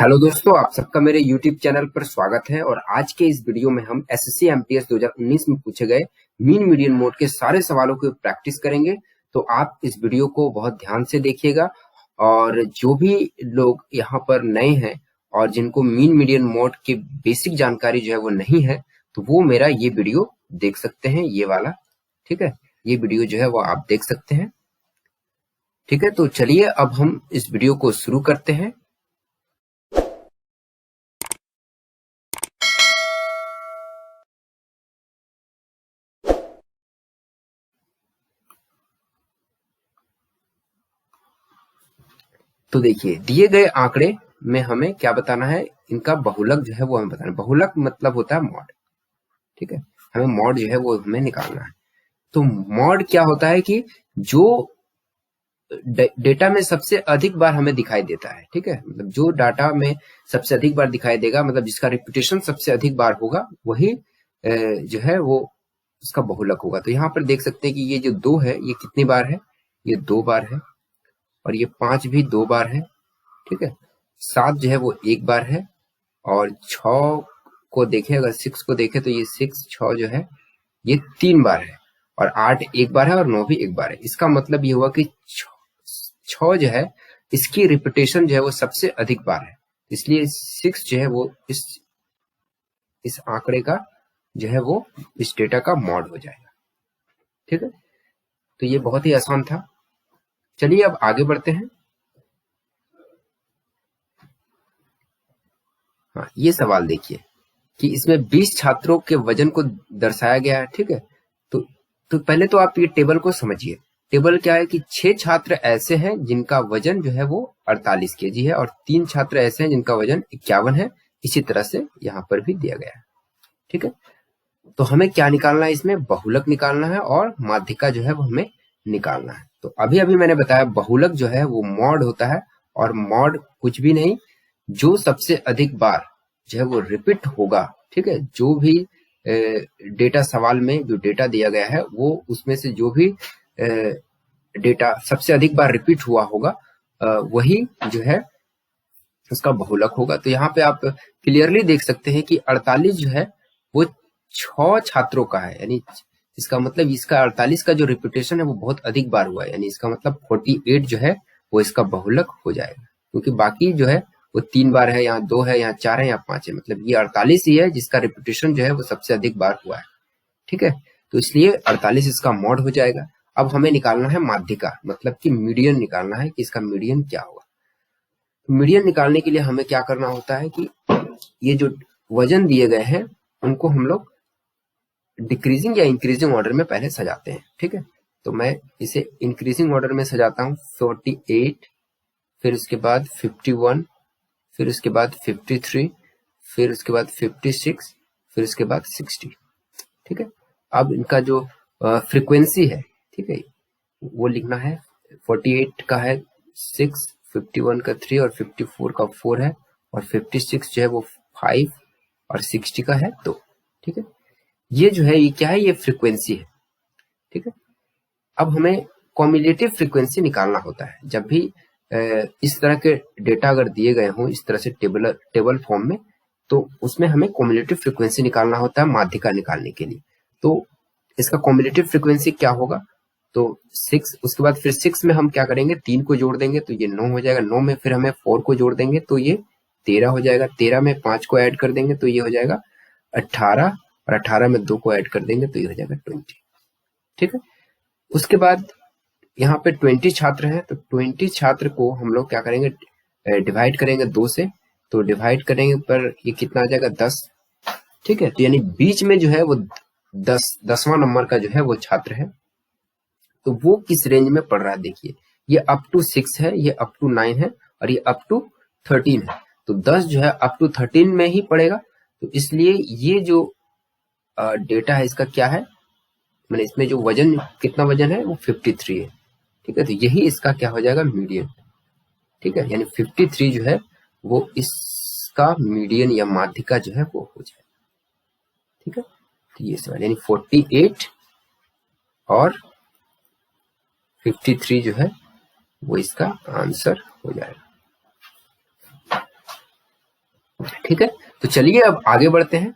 Hello दोस्तों, आप सबका मेरे YouTube चैनल पर स्वागत है। और आज के इस वीडियो में हम एसएससी एमटीएस 2019 में पूछे गए मीन मीडियन मोड के सारे सवालों की प्रैक्टिस करेंगे। तो आप इस वीडियो को बहुत ध्यान से देखिएगा। और जो भी लोग यहाँ पर नए हैं और जिनको मीन मीडियन मोड की बेसिक जानकारी जो है वो नहीं है, तो वो मेरा ये वीडियो देख सकते हैं, ये वाला। ठीक है, ये वीडियो जो है वो आप देख सकते हैं। ठीक है, तो चलिए अब हम इस वीडियो को शुरू करते हैं। तो देखिए, दिए गए आंकड़े में हमें क्या बताना है, इनका बहुलक जो है वो हमें बताना है। बहुलक मतलब होता है मॉड। ठीक है, हमें मॉड जो है वो हमें निकालना है। तो मॉड क्या होता है कि जो डेटा में सबसे अधिक बार हमें दिखाई देता है। ठीक है, मतलब जो डाटा में सबसे अधिक बार दिखाई देगा, मतलब जिसका रिपीटेशन सबसे अधिक बार होगा, वही जो है वो उसका बहुलक होगा। तो यहाँ पर देख सकते हैं कि ये जो 2 है ये कितनी बार है, ये 2 बार है। और ये 5 भी 2 बार है। ठीक है, 7 जो है वो 1 बार है। और 6 को देखें, अगर 6 को देखें तो ये 6 जो है ये 3 बार है। और 8 1 बार है और 9 भी 1 बार है। इसका मतलब ये हुआ कि 6 जो है इसकी रिपीटेशन जो है वो सबसे अधिक बार है। इसलिए 6 जो है वो इस आंकड़े का जो है वो इस डेटा का मॉड हो जाएगा। ठीक है, तो ये बहुत ही आसान था। चलिए अब आगे बढ़ते हैं। हाँ, ये सवाल देखिए कि इसमें 20 छात्रों के वजन को दर्शाया गया है। ठीक है, तो पहले तो आप ये टेबल को समझिए। टेबल क्या है कि 6 छात्र ऐसे हैं जिनका वजन जो है वो 48 केजी है, और 3 छात्र ऐसे हैं जिनका वजन 51 है। इसी तरह से यहाँ पर भी दिया गया है। ठीक है, तो हमें क्या निकालना है, इसमें बहुलक निकालना है और माध्यिका जो है वो हमें निकालना है। तो अभी मैंने बताया बहुलक जो है वो मॉड होता है। और मॉड कुछ भी नहीं, जो सबसे अधिक बार जो है वो रिपीट होगा। ठीक है, जो भी डेटा सवाल में जो डेटा दिया गया है वो उसमें से जो भी डेटा सबसे अधिक बार रिपीट हुआ होगा, वही जो है उसका बहुलक होगा। तो यहाँ पे आप क्लियरली देख सकते हैं कि 48 जो है वो 6 छात्रों का है। यानी इसका मतलब इसका 48 का जो रिपीटेशन है वो बहुत अधिक बार हुआ है। यानी इसका मतलब 48 जो है वो इसका बहुलक हो जाएगा। क्योंकि बाकी जो है वो 3 बार है, यहाँ 2 है, यहाँ 4 है, यहाँ 5 है। मतलब ये 48 ही है जिसका रिपीटेशन जो है वो सबसे अधिक बार हुआ है। ठीक है, तो इसलिए 48 इसका मॉड हो जाएगा। अब हमें निकालना है माध्यिका, मतलब कि मीडियन निकालना है कि इसका मीडियन क्या होगा। मीडियन निकालने के लिए हमें क्या करना होता है कि ये जो वजन दिए गए हैं उनको हम लोग डिक्रीजिंग या इंक्रीजिंग ऑर्डर में पहले सजाते हैं। ठीक है, तो मैं इसे इंक्रीजिंग ऑर्डर में सजाता हूँ। 48, फिर उसके बाद 51, फिर उसके बाद 53, फिर उसके बाद 56, फिर उसके बाद 60। ठीक है, अब इनका जो फ्रीक्वेंसी है, ठीक है, वो लिखना है। 48 का है 6, 51 का 3 और 54 का 4 है। और 56 जो है वो 5 और 60 का है 2। ठीक है, ये जो है ये क्या है, ये फ्रीक्वेंसी है। ठीक है, अब हमें कॉम्युलेटिव फ्रीक्वेंसी निकालना होता है। जब भी इस तरह के डेटा अगर दिए गए हों इस तरह से टेबल फॉर्म में, तो उसमें हमें कॉम्युलेटिव फ्रीक्वेंसी निकालना होता है माध्यिका निकालने के लिए। तो इसका कॉम्युलेटिव फ्रीक्वेंसी क्या होगा, तो 6, उसके बाद फिर 6 में हम क्या करेंगे, 3 को जोड़ देंगे तो ये 9 हो जाएगा। 9 में फिर हमें 4 को जोड़ देंगे तो ये 13 हो जाएगा। 13 में 5 को ऐड कर देंगे तो ये हो जाएगा 18, और 18 में 2 को ऐड कर देंगे तो ये हो जाएगा 20। ठीक है, उसके बाद यहाँ पे 20 छात्र हैं, तो 20 छात्र को हम लोग क्या करेंगे, डिवाइड करेंगे 2 से। तो डिवाइड करेंगे पर ये कितना आ जाएगा, 10। ठीक है, तो यानी बीच में जो है वो 10वां नंबर का जो है वो छात्र है। तो वो किस रेंज में पढ़ रहा है, देखिए ये अप टू 6 है, ये अप टू 9 है, और ये अप टू 13 है। तो 10 जो है अप टू 13 में ही पढ़ेगा। तो इसलिए ये जो डेटा है इसका क्या है, मैंने इसमें जो वजन, कितना वजन है वो 53 है। ठीक है, तो यही इसका क्या हो जाएगा, मीडियन। ठीक है, यानी 53 जो है वो इसका मीडियन या माध्यिका जो है वो हो जाएगा। ठीक है, तो ये सवाल यानी 48 और 53 जो है वो इसका आंसर हो जाएगा। ठीक है, तो चलिए अब आगे बढ़ते हैं।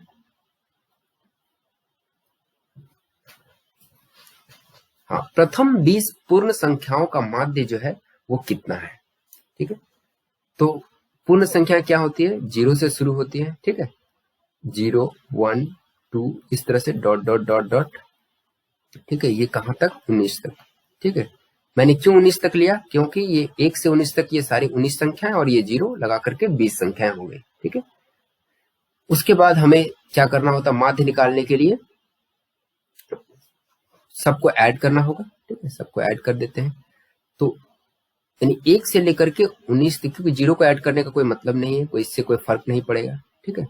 हाँ, प्रथम 20 पूर्ण संख्याओं का माध्य जो है वो कितना है। ठीक है, तो पूर्ण संख्या क्या होती है, 0 से शुरू होती है। ठीक है, 0 1 2 इस तरह से डॉट डॉट डॉट डॉट। ठीक है, ये कहां तक, 19 तक। ठीक है, मैंने क्यों 19 तक लिया, क्योंकि ये 1 से 19 तक ये सारी 19 संख्याएं और ये 0 लगा करके 20 संख्याएं हो गई। ठीक है, उसके बाद हमें क्या करना होता, माध्य निकालने के लिए सबको ऐड करना होगा। ठीक है, सबको ऐड कर देते हैं। तो यानी 1 से लेकर के 19 तक, क्योंकि 0 को ऐड करने का कोई मतलब नहीं है, कोई इससे कोई फर्क नहीं पड़ेगा। ठीक है,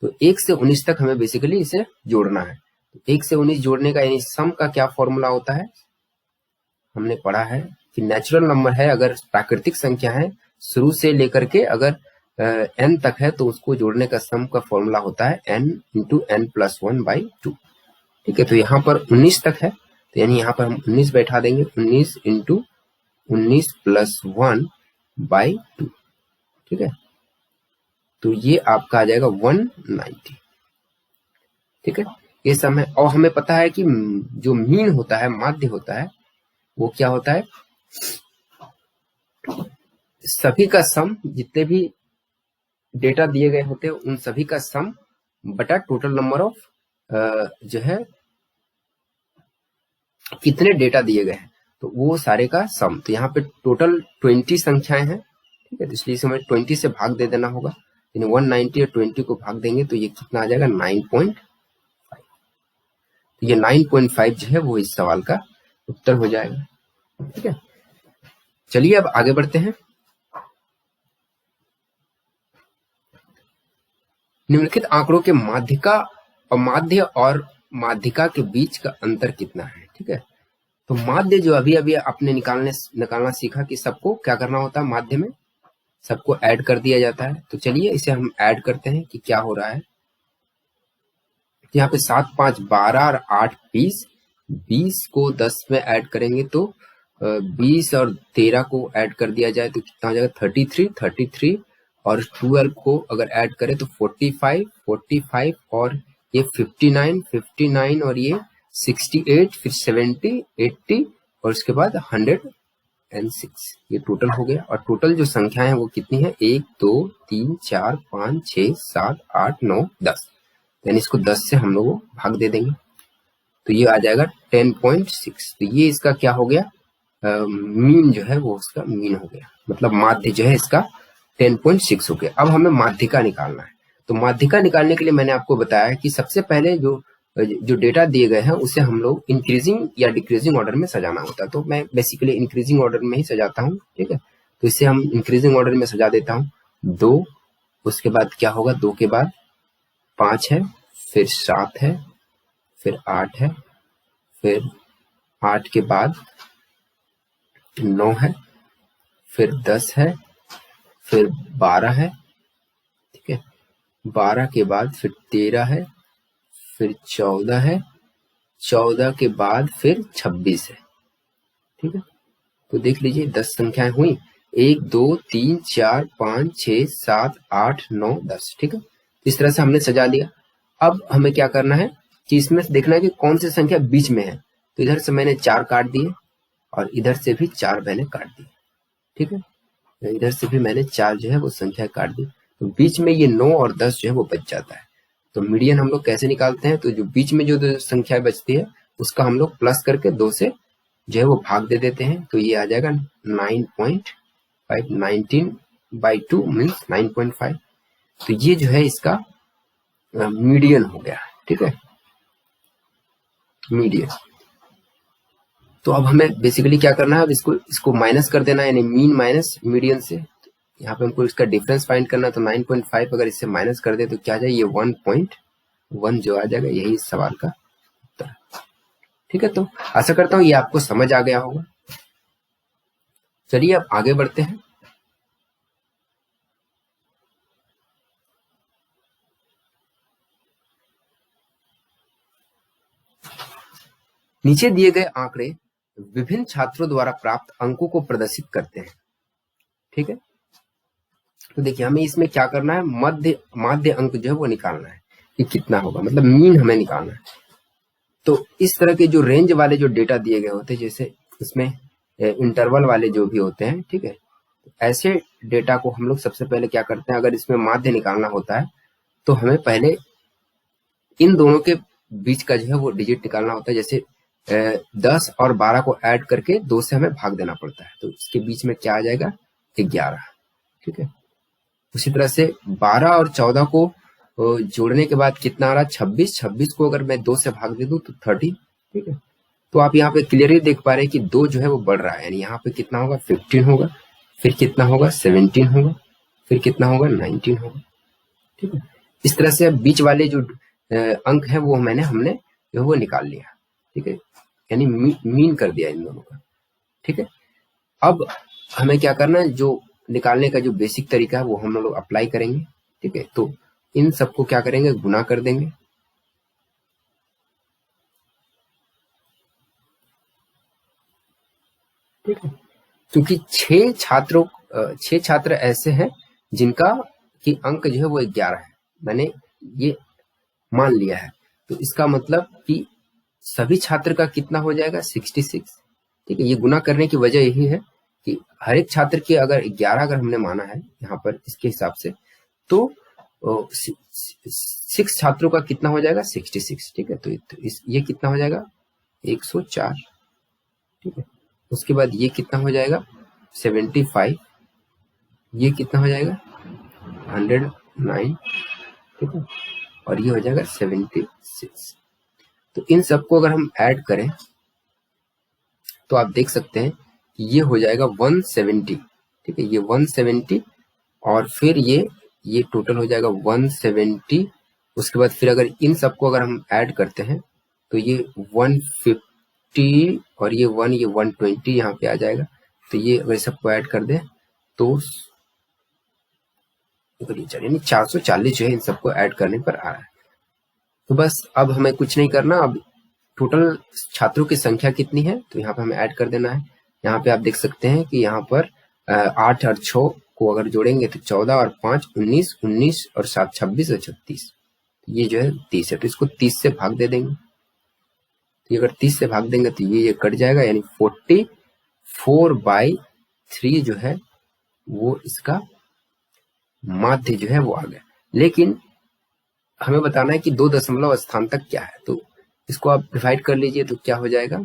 तो 1 से 19 तक हमें बेसिकली इसे जोड़ना है। तो 1 से 19 जोड़ने का यानी सम का क्या फॉर्मूला होता है, हमने पढ़ा है कि नेचुरल नंबर है, अगर प्राकृतिक संख्या है शुरू से लेकर के अगर n तक है तो उसको जोड़ने का सम का फॉर्मूला होता है n इंटू n प्लस 1/2। ठीक है, तो यहाँ पर 19 तक है, तो यानी यहाँ पर हम 19 बैठा देंगे, 19 इंटू 19 प्लस 1/2। ठीक है, तो ये आपका आ जाएगा 190। ठीक है, ये सम है। और हमें पता है कि जो मीन होता है, माध्य होता है, वो क्या होता है, सभी का सम, जितने भी डेटा दिए गए होते हैं उन सभी का सम बटा टोटल नंबर ऑफ जो है कितने डेटा दिए गए हैं, तो वो सारे का सम। तो यहाँ पे टोटल 20 संख्याएं हैं। ठीक है, तो इसलिए हमें 20 से भाग दे देना होगा, यानी 190 और 20 को भाग देंगे तो ये कितना आ जाएगा, 9.5। तो ये 9.5 जो है वो इस सवाल का उत्तर हो जाएगा। ठीक है, चलिए अब आगे बढ़ते हैं। निम्नलिखित आंकड़ों के माध्य और माध्यिका के बीच का अंतर कितना है। ठीक है, तो माध्य जो अभी अभी आपने निकालना सीखा कि सबको क्या करना होता है, माध्य में सबको ऐड कर दिया जाता है। तो चलिए इसे हम ऐड करते हैं कि क्या हो रहा है। यहाँ पे 7 5 12 और 8 20, 20 को 10 में ऐड करेंगे तो 20 और 13 को ऐड कर दिया जाए तो कितना हो जाएगा, 33 और 12 को अगर ऐड करें तो 45 और ये 59 और ये 68, फिर 70 80 और उसके बाद 106। ये टोटल हो गया। और टोटल जो संख्याएं हैं वो कितनी है, 1 2 3 4 5 6 7 8 9 10, यानी इसको 10 से हम लोग भाग दे देंगे तो ये आ जाएगा 10.6। तो ये इसका क्या हो गया, मीन जो है वो उसका मीन हो गया, मतलब माध्य जो है इसका 10.6 हो गया। अब हमें माध्यिका निकालना है। तो माध्यिका निकालने के लिए मैंने आपको बताया कि सबसे पहले जो डेटा दिए गए हैं उसे हम लोग इंक्रीजिंग या डिक्रीजिंग ऑर्डर में सजाना होता है। तो मैं बेसिकली इंक्रीजिंग ऑर्डर में ही सजाता हूँ। ठीक है, तो इसे हम इंक्रीजिंग ऑर्डर में सजा देता हूँ। 2, उसके बाद क्या होगा, 2 के बाद 5 है, फिर 7 है, फिर 8 है, फिर 8 के बाद 9 है, फिर 10 है, फिर 12 है। ठीक है, 12 के बाद फिर 13 है, फिर 14 है, 14 के बाद फिर 26 है। ठीक है, तो देख लीजिए 10 संख्याएं हुई, 1 2 3 4 5 6 7 8 9 10। ठीक है, इस तरह से हमने सजा लिया। अब हमें क्या करना है कि इसमें देखना है कि कौन सी संख्या बीच में है। तो इधर से मैंने 4 काट दिए और इधर से भी 4 मैंने काट दिए। ठीक है, इधर से भी मैंने 4 जो है वो संख्या काट दी, तो बीच में ये 9 और 10 जो है वो बच जाता है। तो मीडियन हम लोग कैसे निकालते हैं, तो जो बीच में जो संख्या बचती है उसका हम लोग प्लस करके 2 से जो है वो भाग दे देते हैं। तो ये आ जाएगा 9.5, 19/2 मीन्स 9.5। तो ये जो है इसका मीडियन हो गया। ठीक है, मीडियन। तो अब हमें बेसिकली क्या करना है, अब इसको माइनस कर देना है, यानी मीन माइनस मीडियन से। यहाँ पे हमको इसका डिफरेंस फाइंड करना है, तो 9.5 अगर इससे माइनस कर दे तो क्या आ जाए, ये 1.1 जो आ जाएगा, यही इस सवाल का उत्तर। ठीक है, तो आशा करता हूँ ये आपको समझ आ गया होगा। चलिए अब आगे बढ़ते हैं। नीचे दिए गए आंकड़े विभिन्न छात्रों द्वारा प्राप्त अंकों को प्रदर्शित करते हैं। ठीक है, तो देखिए हमें इसमें क्या करना है, माध्य अंक जो है वो निकालना है कि कितना होगा, मतलब मीन हमें निकालना है। तो इस तरह के जो रेंज वाले जो डेटा दिए गए होते हैं, जैसे इसमें इंटरवल वाले जो भी होते हैं, ठीक है, ऐसे डेटा को हम लोग सबसे पहले क्या करते हैं, अगर इसमें माध्य निकालना होता है तो हमें पहले इन दोनों के बीच का जो है वो डिजिट निकालना होता है। जैसे 10 और 12 को ऐड करके 2 से हमें भाग देना पड़ता है, तो इसके बीच में क्या आ जाएगा, 11, ठीक है। उसी तरह से 12 और 14 को जोड़ने के बाद कितना आ रहा है, 26। 26 को अगर मैं 2 से भाग दे दूं तो 30, ठीक है। तो आप यहाँ पे क्लियरली देख पा रहे हैं कि 2 जो है वो बढ़ रहा है, यानी यहाँ पे कितना होगा, 15 होगा, फिर कितना होगा, 17 होगा, फिर कितना होगा, 19 होगा, ठीक है। इस तरह से बीच वाले जो अंक है वो हमने जो है वो निकाल लिया, ठीक है, यानी मीन कर दिया इन दोनों का, ठीक है। अब हमें क्या करना है, जो निकालने का जो बेसिक तरीका है वो हम लोग अप्लाई करेंगे, ठीक है। तो इन सबको क्या करेंगे, गुना कर देंगे, ठीक है। क्योंकि 6 छात्र ऐसे हैं जिनका कि अंक जो है वो 11 है, मैंने ये मान लिया है, तो इसका मतलब कि सभी छात्र का कितना हो जाएगा, 66, ठीक है। ये गुना करने की वजह यही है कि हर एक छात्र के अगर 11 अगर हमने माना है यहाँ पर इसके हिसाब से, तो 6 छात्रों का कितना हो जाएगा, 66, ठीक है। तो ये कितना हो जाएगा, 104, ठीक है। उसके बाद ये कितना हो जाएगा, 75, ये कितना हो जाएगा, 109, ठीक है, और ये हो जाएगा 76। तो इन सबको अगर हम ऐड करें तो आप देख सकते हैं कि ये हो जाएगा 170, ठीक है, ये 170, और फिर ये टोटल हो जाएगा 170। उसके बाद फिर अगर इन सबको अगर हम ऐड करते हैं तो ये 150 और ये 120 यहाँ पे आ जाएगा। तो ये अगर सबको ऐड कर दे तो यानी 440 जो है इन सबको ऐड करने पर आ रहा है। तो बस अब हमें कुछ नहीं करना, अब टोटल छात्रों की संख्या कितनी है तो यहाँ पे हमें ऐड कर देना है। यहाँ पे आप देख सकते हैं कि यहाँ पर 8 और 6 को अगर जोड़ेंगे तो 14 और 5 19, 19 और 7 26 और 36, ये जो है 30 है। तो इसको 30 से भाग दे देंगे, तो अगर 30 से भाग देंगे तो ये कट जाएगा, यानी 44/3 जो है वो इसका माध्य जो है वो आ गया। लेकिन हमें बताना है कि 2 दशमलव स्थान तक क्या है, तो इसको आप डिवाइड कर लीजिए तो क्या हो जाएगा,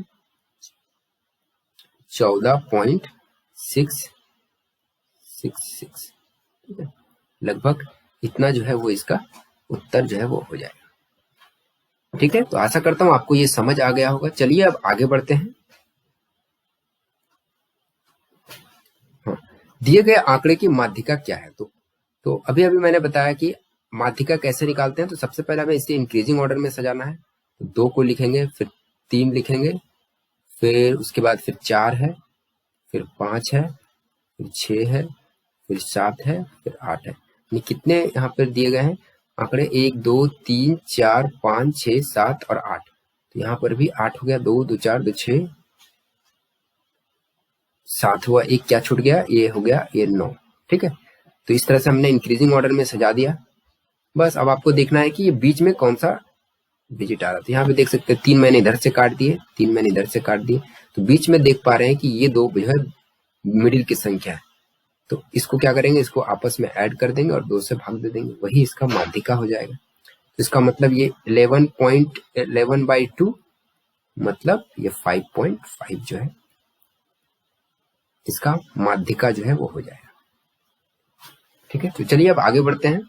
14.666, ठीक है। लगभग इतना जो है वो इसका उत्तर जो है वो हो जाएगा, ठीक है। तो आशा करता हूं आपको ये समझ आ गया होगा। चलिए अब आगे बढ़ते हैं। हाँ, दिए गए आंकड़े की माध्यिका क्या है, तो अभी मैंने बताया कि माध्यिका कैसे निकालते हैं। तो सबसे पहले हमें इसे इंक्रीजिंग ऑर्डर में सजाना है, तो 2 को लिखेंगे, फिर 3 लिखेंगे, फिर उसके बाद फिर 4 है, फिर 5 है, फिर 6 है, फिर 7 है, फिर 8 है। ये कितने यहाँ पर दिए गए हैं आंकड़े, 1 2 3 4 5 6 7 और 8। तो यहाँ पर भी 8 हो गया, 2 2 4 2 6 7 हुआ, एक क्या छूट गया, ये हो गया, ये 9, ठीक है। तो इस तरह से हमने इंक्रीजिंग ऑर्डर में सजा दिया। बस अब आपको देखना है कि ये बीच में कौन सा डिजिट आ रहा था। यहाँ पे देख सकते हैं 3 मैंने इधर से काट दिए, 3 मैंने इधर से काट दिए, तो बीच में देख पा रहे हैं कि ये 2 जो है मिडिल की संख्या है। तो इसको क्या करेंगे, इसको आपस में ऐड कर देंगे और 2 से भाग दे देंगे, वही इसका माध्यिका हो जाएगा। तो इसका मतलब ये 11.11/2 मतलब ये 5.5 जो है इसका माध्यिका जो है वो हो जाएगा, ठीक है। तो चलिए अब आगे बढ़ते हैं।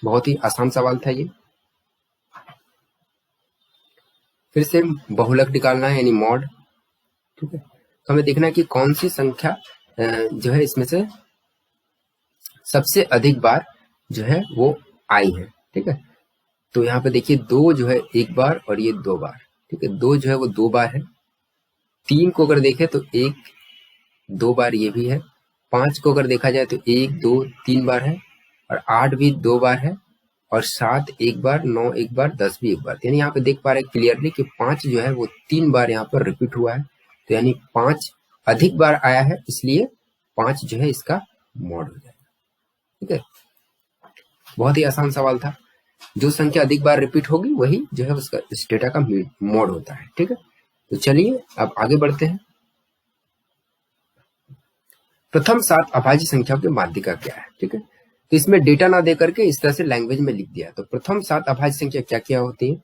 बहुत ही आसान सवाल था ये। फिर से बहुलक निकालना है यानी मॉड, ठीक है। तो हमें देखना है कि कौन सी संख्या जो है इसमें से सबसे अधिक बार जो है वो आई है, ठीक है। तो यहाँ पे देखिए 2 जो है 1 बार और ये 2 बार, ठीक है। 2 जो है वो 2 बार है। 3 को अगर देखें तो 1 2 बार ये भी है। 5 को अगर देखा जाए तो 1 2 3 बार है, और 8 भी 2 बार है, और 7 1 बार, 9 1 बार, 10 भी 1 बार। यानी यहाँ पे देख पा रहे हैं क्लियरली कि 5 जो है वो 3 बार यहाँ पर रिपीट हुआ है। तो यानी 5 अधिक बार आया है, इसलिए 5 जो है इसका मॉड हो जाएगा, ठीक है, बहुत ही आसान सवाल था। जो संख्या अधिक बार रिपीट होगी वही जो है उसका इस डेटा का मोड होता है। ठीक है, तो चलिए अब आगे बढ़ते हैं। प्रथम 7 अभाज्य संख्याओं की माध्यिका क्या है। ठीक है, तो इसमें डेटा ना दे करके इस तरह से लैंग्वेज में लिख दिया। तो प्रथम 7 अभाज्य संख्या क्या क्या होती है।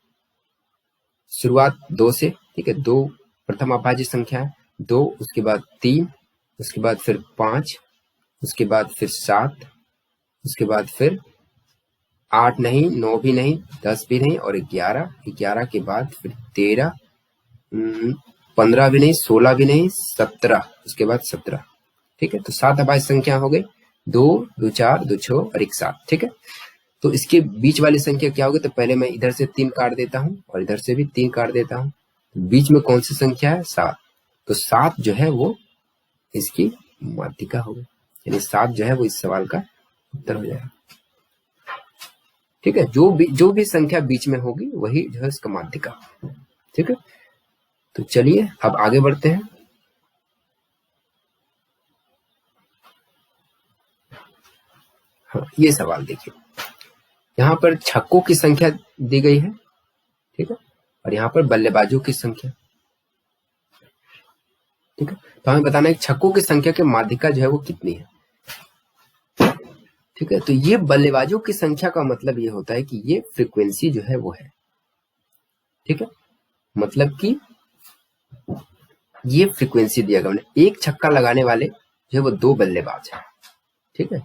शुरुआत 2 से, ठीक है, 2 प्रथम अभाज्य संख्या है, 2, उसके बाद 3, उसके बाद फिर 5, उसके बाद फिर 7, उसके बाद फिर 8 नहीं, 9 भी नहीं, 10 भी नहीं और 11, 11 के बाद फिर 13, 15 भी नहीं, 16 भी नहीं, 17, उसके बाद 17। ठीक है, तो 7 अभाज्य संख्या हो गई, 2, 2 4, 2 6 और 1 7। ठीक है, तो इसके बीच वाली संख्या क्या होगी। तो पहले मैं इधर से 3 काट देता हूं और इधर से भी 3 काट देता हूं। तो बीच में कौन सी संख्या है, 7। तो 7 जो है वो इसकी माध्यिका होगी, यानी 7 जो है वो इस सवाल का उत्तर हो जाएगा। ठीक है, जो भी संख्या बीच में होगी वही जो है इसका माध्यिका। ठीक है, तो चलिए अब आगे बढ़ते हैं। हाँ, ये सवाल देखिए, यहाँ पर छक्कों की संख्या दी गई है। ठीक है, और यहाँ पर बल्लेबाजों की संख्या। ठीक है, तो हमें बताना है छक्कों की संख्या के माध्यिका जो है वो कितनी है। ठीक है, तो ये बल्लेबाजों की संख्या का मतलब ये होता है कि ये फ्रीक्वेंसी जो है वो है। ठीक है, मतलब कि ये फ्रीक्वेंसी दिया गया, एक छक्का लगाने वाले जो है वो 2 बल्लेबाज हैं। ठीक है,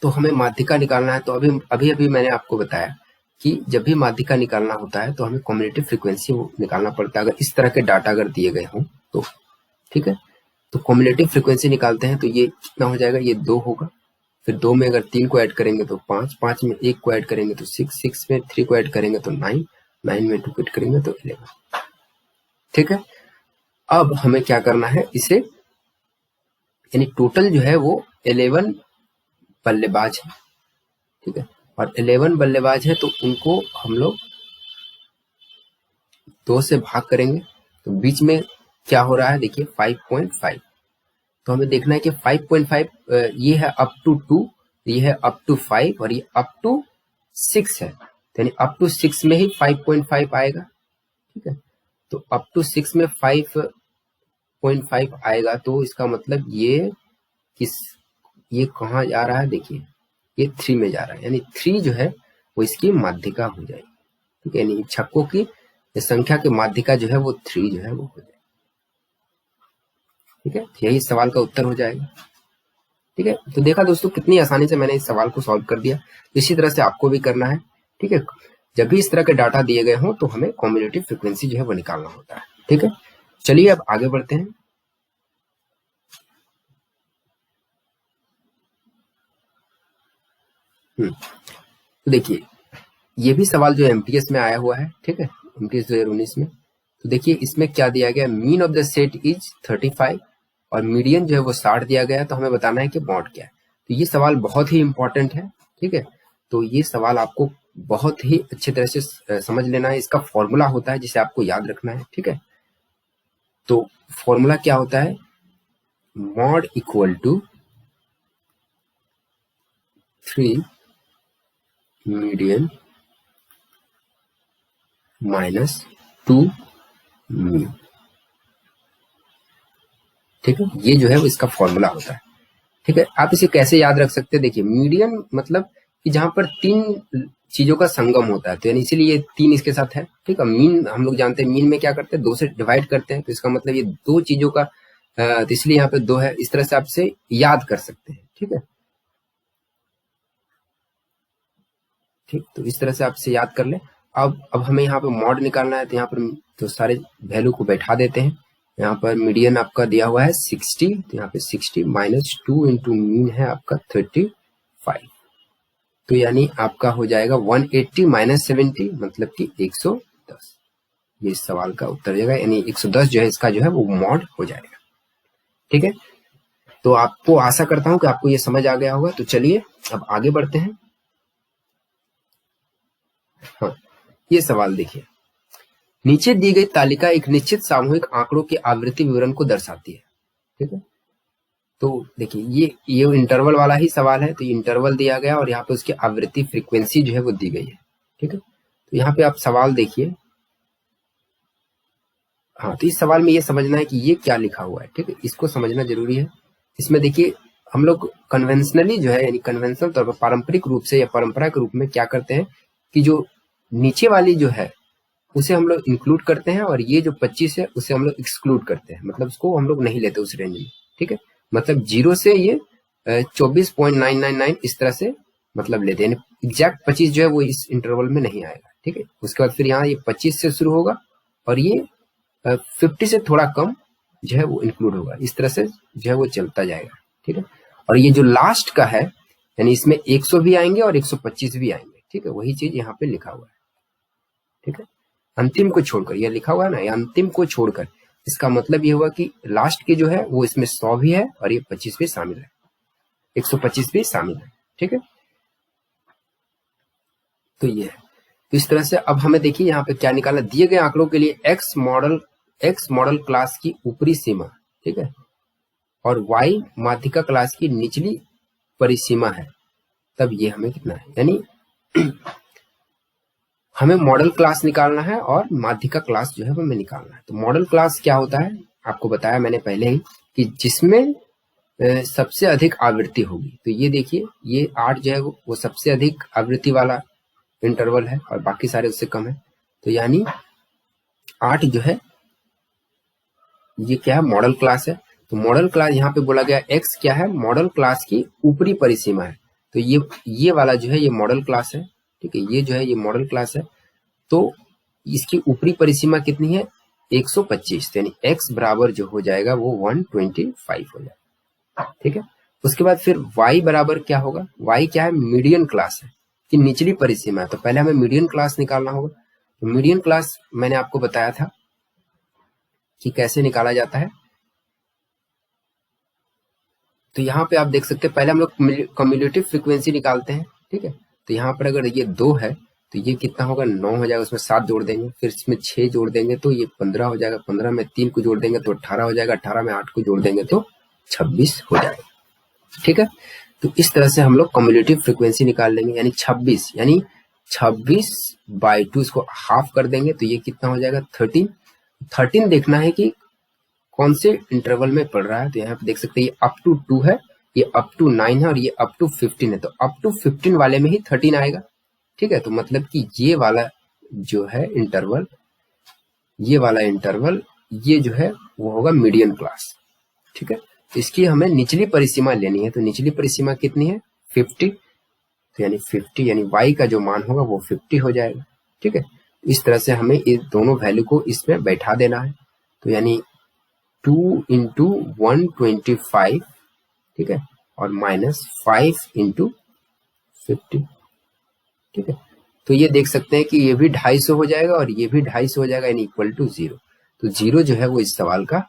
तो हमें माध्यिका निकालना है। तो अभी मैंने आपको बताया कि जब भी माध्यिका निकालना होता है तो हमें कम्युलेटिव फ्रीक्वेंसी निकालना पड़ता है, अगर इस तरह के डाटा अगर दिए गए हों तो। ठीक है, तो कम्युलेटिव फ्रीक्वेंसी निकालते हैं तो ये कितना हो जाएगा, ये 2 होगा। फिर 2 में अगर 3 को ऐड करेंगे तो 5, 5 में 1 को ऐड करेंगे तो 6, 6 में 3 को ऐड करेंगे तो 9, 9 में 2 को ऐड करेंगे तो 11। ठीक है, अब हमें क्या करना है, इसे यानी टोटल जो है वो 11 बल्लेबाज है। ठीक है, और 11 बल्लेबाज है तो उनको हम लोग 2 से भाग करेंगे। तो बीच में क्या हो रहा है देखिए, 5.5। तो हमें देखना है कि 5.5 ये है अप टू 2, ये है अप टू 5 और ये अप टू 6 है। तो यानी अप टू 6 में ही 5.5 आएगा। ठीक है, तो अप टू 6 में 5.5 आएगा। तो इसका मतलब ये कहाँ जा रहा है, देखिए ये 3 में जा रहा है, यानी 3 जो है वो इसकी माध्यिका हो जाएगी। ठीक है, यानी छक्कों की संख्या की माध्यिका जो है वो 3 जो है वो हो जाएगी। ठीक है, यही सवाल का उत्तर हो जाएगा। ठीक है, तो देखा दोस्तों कितनी आसानी से मैंने इस सवाल को सॉल्व कर दिया। इसी तरह से आपको भी करना है। ठीक है, जब भी इस तरह के डाटा दिए गए हों तो हमें कम्युलेटिव फ्रीक्वेंसी जो है वो निकालना होता है। ठीक है, चलिए अब आगे बढ़ते हैं। तो देखिए ये भी सवाल जो एमटीएस में आया हुआ है। ठीक है, एमटीएस 2019 में। तो देखिए इसमें क्या दिया गया, mean of the set is 35 और मीडियन जो है वो 60 दिया गया है। तो हमें बताना है कि मॉड क्या है। तो ये सवाल बहुत ही इंपॉर्टेंट है। ठीक है, तो ये सवाल आपको बहुत ही अच्छी तरह से समझ लेना है। इसका फॉर्मूला होता है जिसे आपको याद रखना है। ठीक है, तो फॉर्मूला क्या होता है, mode equal to 3 median minus 2 mean. ठीक है, ये जो है वो इसका फॉर्मूला होता है। ठीक है, आप इसे कैसे याद रख सकते हैं, देखिए मीडियन मतलब कि जहां पर 3 चीजों का संगम होता है, तो यानी इसीलिए ये 3 इसके साथ है। ठीक है, मीन हम लोग जानते हैं, मीन में क्या करते हैं, 2 से डिवाइड करते हैं। तो इसका मतलब ये 2 चीजों का, तो इसलिए यहाँ पे 2 है। इस तरह से आप इसे याद कर सकते हैं। ठीक है, ठीक, तो इस तरह से आप इसे याद कर लें। अब हमें यहाँ पे मॉड निकालना है। तो यहाँ पर तो सारे वैल्यू को बैठा देते हैं। यहाँ पर मीडियन आपका दिया हुआ है 60, तो यहाँ पे 60 माइनस 2 इंटू मीन है आपका 35। तो यानी आपका हो जाएगा 180 माइनस 70 मतलब कि 110। ये इस सवाल का उत्तर जाएगा, यानी 110 जो है इसका जो है वो मॉड हो जाएगा। ठीक है, तो आपको आशा करता हूं कि आपको ये समझ आ गया होगा। तो चलिए अब आगे बढ़ते हैं। हाँ, ये सवाल देखिए, नीचे दी गई तालिका एक निश्चित सामूहिक आंकड़ों के आवृत्ति विवरण को दर्शाती है। ठीक है, तो देखिए ये इंटरवल वाला ही सवाल है, तो ये इंटरवल दिया गया और यहाँ पे उसकी आवृत्ति फ्रीक्वेंसी जो है वो दी गई है, ठीक है। तो यहाँ पे आप सवाल देखिए, हाँ, तो इस सवाल में ये समझना है कि ये क्या लिखा हुआ है, ठीक है, इसको समझना जरूरी है। इसमें देखिए हम लोग कन्वेंशनली जो है, यानी कन्वेंशनल तौर पर पारंपरिक रूप से या परंपरा के रूप में क्या करते हैं कि जो नीचे वाली जो है उसे हम लोग इंक्लूड करते हैं और ये जो 25 है उसे हम लोग एक्सक्लूड करते हैं, मतलब उसको हम लोग नहीं लेते उस रेंज में, ठीक है। मतलब 0 से ये 24.999 इस तरह से मतलब लेते हैं, एग्जैक्ट 25 जो है वो इस इंटरवल में नहीं आएगा, ठीक है। उसके बाद फिर यहाँ ये 25 से शुरू होगा और ये 50 से थोड़ा कम जो है वो इंक्लूड होगा, इस तरह से जो है वो चलता जाएगा, ठीक है। और ये जो लास्ट का है यानी इसमें 100 भी आएंगे और 125 भी आएंगे, ठीक है, वही चीज यहाँ पे लिखा हुआ है, ठीक है। अंतिम को छोड़कर, यह लिखा हुआ है ना, ये अंतिम को छोड़कर, इसका मतलब ये हुआ कि लास्ट की जो है वो इसमें 100 भी है और ये 25 भी शामिल है, 125 भी शामिल है, ठीक है। तो ये है, तो इस तरह से अब हमें देखिए यहाँ पे क्या निकालना, दिए गए आंकड़ों के लिए एक्स मॉडल क्लास की ऊपरी सीमा, ठीक है, और वाई माध्यिका क्लास की निचली परिसीमा है, तब ये हमें कितना है, यानी हमें मॉडल क्लास निकालना है और माध्यिका क्लास जो है वो हमें निकालना है। तो मॉडल क्लास क्या होता है, आपको बताया मैंने पहले ही कि जिसमें सबसे अधिक आवृत्ति होगी। तो ये देखिए ये 8 जो है वो सबसे अधिक आवृत्ति वाला इंटरवल है और बाकी सारे उससे कम है, तो यानी 8 जो है ये क्या है, मॉडल क्लास है। तो मॉडल क्लास यहाँ पे बोला गया एक्स क्या है, मॉडल क्लास की ऊपरी परिसीमा है, तो ये वाला जो है ये मॉडल क्लास है, ठीक है, ये जो है ये मॉडल क्लास है। तो इसकी ऊपरी परिसीमा कितनी है, 125, यानी x बराबर जो हो जाएगा वो 125 हो जाएगा, ठीक है। उसके बाद फिर y बराबर क्या होगा, y क्या है, मीडियन क्लास है कि निचली परिसीमा है, तो पहले हमें मीडियन क्लास निकालना होगा। तो मीडियन क्लास मैंने आपको बताया था कि कैसे निकाला जाता है। तो यहाँ पे आप देख सकते हैं, पहले हम लोग कम्युलेटिव फ्रीक्वेंसी निकालते हैं, ठीक है। तो यहाँ पर अगर ये 2 है तो ये कितना होगा, 9 हो जाएगा, उसमें 7 जोड़ देंगे, फिर इसमें 6 जोड़ देंगे तो ये 15 हो जाएगा, 15 में 3 को जोड़ देंगे तो 18 हो जाएगा, 18 में 8 को जोड़ देंगे तो 26 हो जाएगा, ठीक है। तो इस तरह से हम लोग कम्युलेटिव फ्रीक्वेंसी निकाल लेंगे, यानी 26, यानी 26/2 इसको हाफ कर देंगे तो ये कितना हो जाएगा, 13 देखना है कि कौन से इंटरवल में पड़ रहा है। तो यहाँ पे देख सकते हैं ये अप टू 2 है, ये अप टू 9 है और ये अप टू 15 है, तो अप टू 15 वाले में ही 13 आएगा, ठीक है। तो मतलब कि ये वाला जो है इंटरवल, ये वाला इंटरवल ये जो है वो होगा मीडियन क्लास, ठीक है। तो इसकी हमें निचली परिसीमा लेनी है, तो निचली परिसीमा कितनी है, 50, तो यानी 50 यानी y का जो मान होगा वो 50 हो जाएगा, ठीक है। इस तरह से हमें इस दोनों वैल्यू को इसमें बैठा देना है, तो यानी 2 × 125, ठीक है, और -5 × 50, ठीक है। तो ये देख सकते हैं कि ये भी 250 हो जाएगा और ये भी 250 हो जाएगा, यानी इक्वल टू 0। तो 0 जो है वो इस सवाल का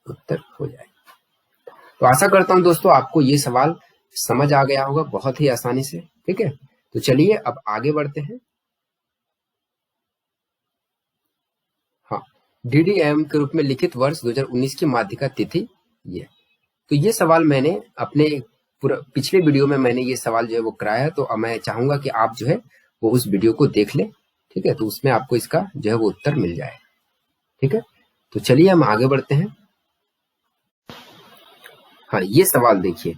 उत्तर हो जाएगा। तो आशा करता हूं दोस्तों आपको ये सवाल समझ आ गया होगा बहुत ही आसानी से, ठीक है। तो चलिए अब आगे बढ़ते हैं। हाँ, DDAM के रूप में लिखित वर्ष 2019 की माध्यिका तिथि ये। तो ये सवाल मैंने अपने पूरा पिछले वीडियो में मैंने ये सवाल जो है वो कराया, तो अब मैं चाहूंगा कि आप जो है वो उस वीडियो को देख लें, ठीक है, तो उसमें आपको इसका जो है वो उत्तर मिल जाए, ठीक है। तो चलिए हम आगे बढ़ते हैं। हाँ, ये सवाल देखिए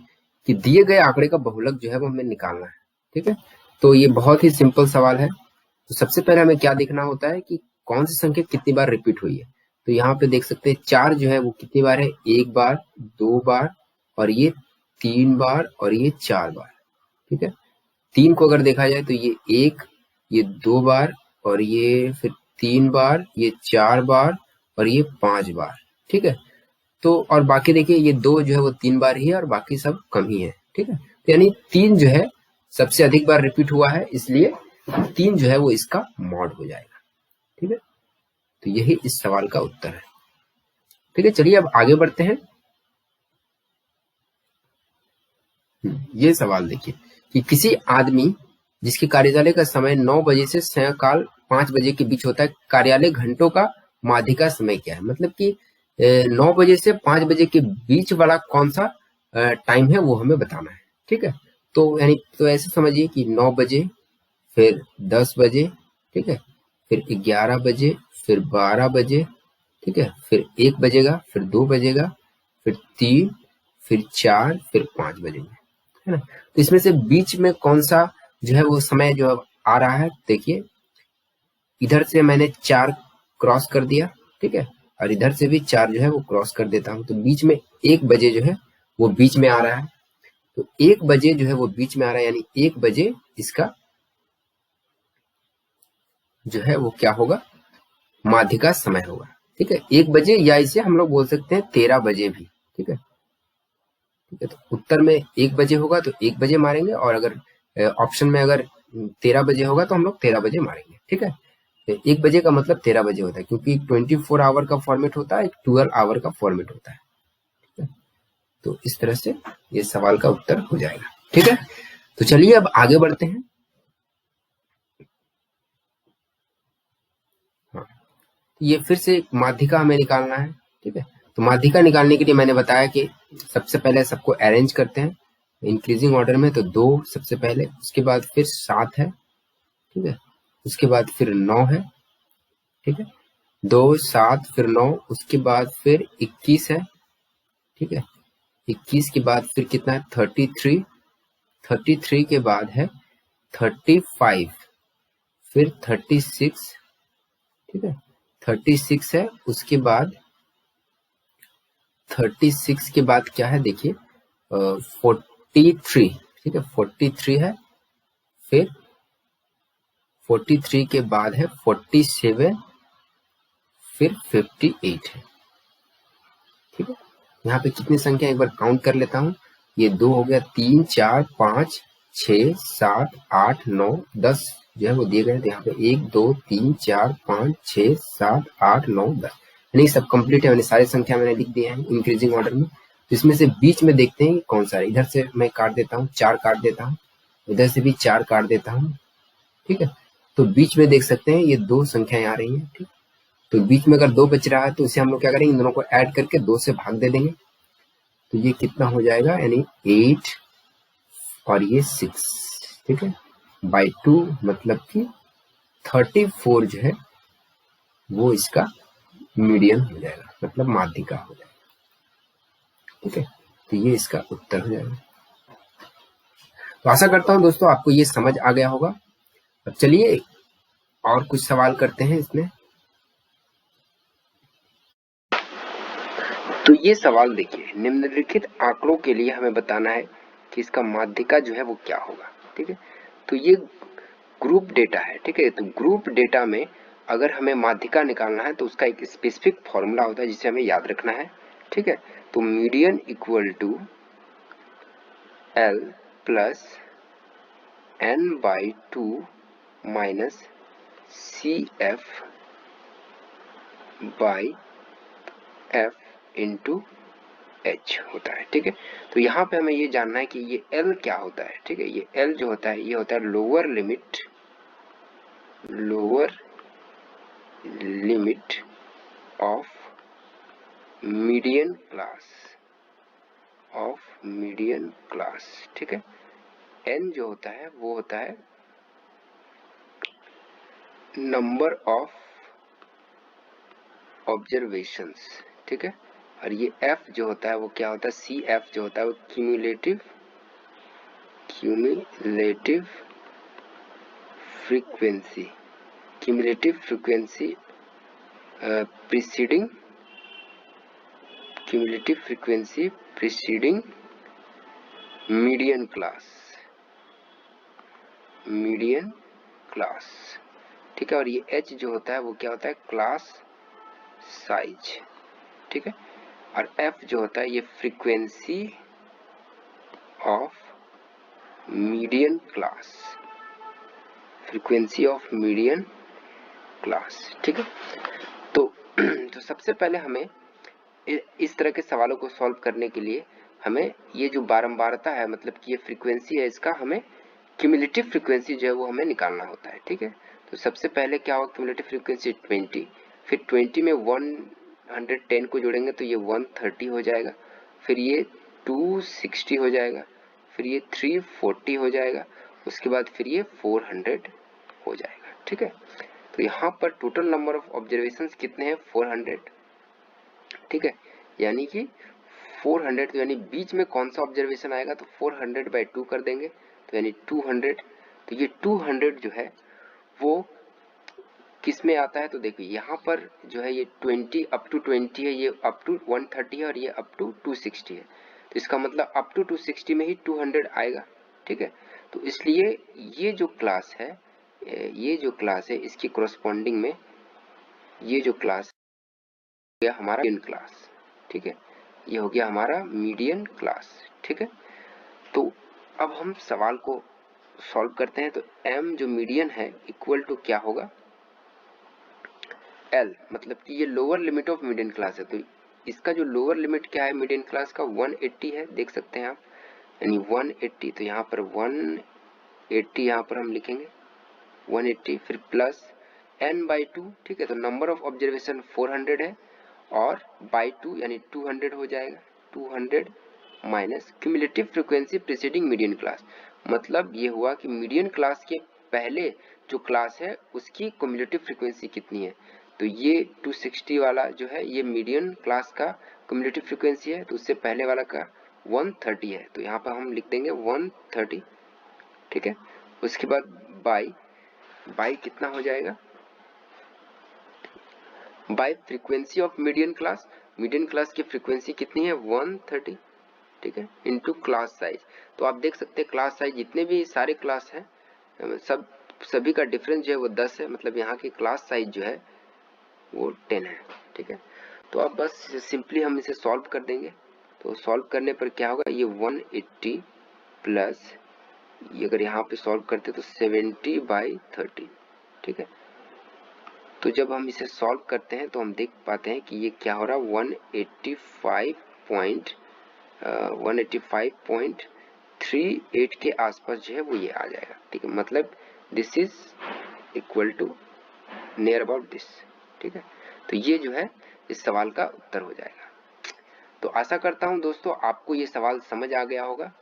कि दिए गए आंकड़े का बहुलक जो है वो हमें निकालना है, ठीक है। तो ये बहुत ही सिंपल सवाल है। तो सबसे पहले हमें क्या देखना होता है कि कौन सी संख्या कितनी बार रिपीट हुई है। तो यहाँ पे देख सकते हैं 4 जो है वो कितनी बार है, 1 बार, 2 बार और ये 3 बार और ये 4 बार, ठीक है। 3 को अगर देखा जाए तो ये 1, ये 2 बार और ये फिर 3 बार, ये 4 बार और ये 5 बार, ठीक है। तो और बाकी देखिए ये 2 जो है वो 3 बार ही है और बाकी सब कम ही है, ठीक है। तो यानी 3 जो है सबसे अधिक बार रिपीट हुआ है, इसलिए 3 जो है वो इसका मॉड हो जाएगा, ठीक है। तो यही इस सवाल का उत्तर है, ठीक है। चलिए अब आगे बढ़ते हैं। ये सवाल देखिए कि किसी आदमी जिसके कार्यालय का समय 9 बजे से सायंकाल 5 बजे के बीच होता है, कार्यालय घंटों का माध्यिका समय क्या है। मतलब कि 9 बजे से 5 बजे के बीच वाला कौन सा टाइम है वो हमें बताना है, ठीक है। तो यानी तो ऐसे समझिए कि 9 बजे, फिर 10 बजे, ठीक है, फिर 11 बजे, फिर 12 बजे, ठीक है, फिर 1 बजेगा, फिर 2 बजेगा, फिर 3, फिर 4, फिर 5 बजेंगे, है ना। तो इसमें से बीच में कौन सा जो है वो समय जो आ रहा है, देखिए इधर से मैंने 4 क्रॉस कर दिया, ठीक है, और इधर से भी 4 जो है वो क्रॉस कर देता हूँ, तो बीच में 1 बजे जो है वो बीच में आ रहा है। तो 1 बजे जो है वो बीच में आ रहा है, यानी 1 बजे इसका जो है वो क्या होगा, माध्य का समय होगा, ठीक है, 1 बजे, या इसे हम लोग बोल सकते हैं 13 बजे भी, ठीक है। ठीक है, तो उत्तर में 1 बजे होगा तो 1 बजे मारेंगे, और अगर ऑप्शन में अगर 13 बजे होगा तो हम लोग 13 बजे मारेंगे, ठीक है। 1 बजे का मतलब 13 बजे होता है, क्योंकि 24 आवर का फॉर्मेट होता है, 12 आवर का फॉर्मेट होता है, ठीक है? तो इस तरह से ये सवाल का उत्तर हो जाएगा, ठीक है। तो चलिए अब आगे बढ़ते हैं। हाँ, ये फिर से माध्यिका हमें निकालना है, ठीक है। तो माध्यिका निकालने के लिए मैंने बताया कि सबसे पहले सबको अरेंज करते हैं इंक्रीजिंग ऑर्डर में, तो 2 सबसे पहले, उसके बाद फिर 7 है, ठीक है, उसके बाद फिर 9 है, ठीक है, 2 7 फिर 9, उसके बाद फिर 21 है, ठीक है, 21 के बाद फिर कितना है 33, 33 के बाद है 35, फिर 36, ठीक है, 36 है, उसके बाद 36 के बाद क्या है देखिए 43, ठीक है, 43 है, फिर 43 के बाद है 47, फिर 58 है, ठीक है। यहाँ पे कितनी संख्या एक बार काउंट कर लेता हूँ, ये 2 हो गया, 3 4 5 6 7 8 9 10 जो है वो दिए गए थे यहाँ पे, 1 2 3 4 5 6 7 8 9 10, यानी सब कंप्लीट है, मैंने सारी संख्या मैंने लिख दिया है इंक्रीजिंग ऑर्डर में। तो इसमें से बीच में देखते हैं कौन सा है, इधर से मैं काट देता हूँ, 4 काट देता हूँ, इधर से भी 4 काट देता हूँ, ठीक है। तो बीच में देख सकते हैं ये 2 संख्याएं आ रही हैं, ठीक। तो बीच में अगर 2 बच रहा है तो इसे हम लोग क्या करेंगे, इन दोनों को ऐड करके 2 से भाग दे देंगे, तो ये कितना हो जाएगा, यानी 8 और ये 6, ठीक है, बाई 2, मतलब कि 34 जो है वो इसका मीडियन हो जाएगा, मतलब माध्यिका हो जाएगा, ठीक है। तो ये इसका उत्तर हो जाएगा। तो आशा करता हूं दोस्तों आपको ये समझ आ गया होगा। अब चलिए और कुछ सवाल करते हैं इसमें। तो ये सवाल देखिए, निम्नलिखित आंकड़ों के लिए हमें बताना है कि इसका माध्यिका जो है वो क्या होगा, ठीक है। तो ये ग्रुप डेटा है, ठीक है। तो ग्रुप डेटा में अगर हमें माध्यिका निकालना है तो उसका एक स्पेसिफिक फॉर्मूला होता है जिसे हमें याद रखना है, ठीक है। तो median equal to L plus N by 2 minus C F by F into H होता है, ठीक है। तो यहाँ पे हमें ये जानना है कि ये एल क्या होता है, ठीक है। ये एल जो होता है ये होता है lower limit of median class, ठीक है। एन जो होता है वो होता है नंबर ऑफ ऑब्जर्वेशंस, ठीक है। और ये एफ जो होता है वो क्या होता है, सी एफ जो होता है वो cumulative frequency preceding median class, ठीक है। और ये एच जो होता है वो क्या होता है, क्लास साइज, ठीक है। और एफ जो होता है ये फ्रीक्वेंसी ऑफ मीडियन क्लास, ठीक है। तो सबसे पहले हमें इस तरह के सवालों को सॉल्व करने के लिए हमें ये जो बारंबारता है, मतलब कि ये फ्रीक्वेंसी है, इसका हमें क्यूमुलेटिव फ्रीक्वेंसी जो है वो हमें निकालना होता है, ठीक है। तो सबसे पहले क्या होगा, क्यूमुलेटिव फ्रीक्वेंसी 20, फिर 20 में 110 को जोड़ेंगे तो ये 130 हो जाएगा, फिर ये 260 हो जाएगा, फिर ये 340 हो जाएगा, उसके बाद फिर ये 400 हो जाएगा। ठीक है, तो यहाँ पर टोटल नंबर ऑफ ऑब्जर्वेशंस कितने हैं? 400। ठीक है, यानी कि 400, तो यानी बीच में कौन सा ऑब्जर्वेशन आएगा? तो 400/2 कर देंगे, तो यानी 200। तो ये 200 जो है वो किस में आता है? तो देखिए यहाँ पर जो है ये 20 अप टू 20 है, ये अप टू 130 है, और ये अप टू 260 है। तो इसका मतलब अप टू 260 में ही 200 आएगा। ठीक है, तो इसलिए ये जो क्लास है, इसकी कोरस्पॉन्डिंग में ये जो क्लास हो गया हमारा मीडियन क्लास। ठीक है, ये हो गया हमारा मीडियन क्लास। ठीक है, तो अब हम सवाल को सॉल्व करते हैं। तो m जो मीडियन है इक्वल टू क्या होगा? L, मतलब कि ये lower limit of median class है। तो इसका जो लोअर लिमिट क्या है मीडियन क्लास का? 180 है, देख सकते हैं आप, यानी 180। तो यहाँ पर 180 यहाँ पर हम लिखेंगे 180, फिर प्लस n/2। ठीक है, तो नंबर ऑफ ऑब्जर्वेशन 400 है, और बाई 2 यानी 200 हो जाएगा। 200 minus cumulative frequency preceding median class, मतलब ये हुआ कि मीडियन क्लास के पहले जो क्लास है उसकी क्यूमुलेटिव फ्रीक्वेंसी कितनी है। तो ये 260 वाला जो है ये मीडियन क्लास का क्यूमुलेटिव फ्रीक्वेंसी है, तो उससे पहले वाला का 130 है, तो यहाँ पर हम लिख देंगे 130। ठीक है, उसके बाद बाई कितना हो जाएगा? Bye frequency of median class, median class की फ्रीक्वेंसी कितनी है? 130। ठीक है, इनटू क्लास साइज। तो आप देख सकते हैं क्लास साइज जितने भी सारे क्लास हैं सभी का डिफरेंस जो है वो 10 है, मतलब यहाँ की क्लास साइज जो है वो 10 है। ठीक है, तो अब बस सिंपली हम इसे सॉल्व कर देंगे। तो सॉल्व करने पर क्या होगा? ये 180 प्लस ये अगर यहाँ पे सॉल्व करते तो 70/30। ठीक है, तो जब हम इसे सॉल्व करते हैं तो हम देख पाते हैं कि ये क्या हो रहा है? 185.38 के आसपास जो है वो ये आ जाएगा। ठीक है, मतलब this is equal to near about this. ठीक है, तो ये जो है इस सवाल का उत्तर हो जाएगा। तो आशा करता हूं दोस्तों आपको ये सवाल समझ आ गया होगा।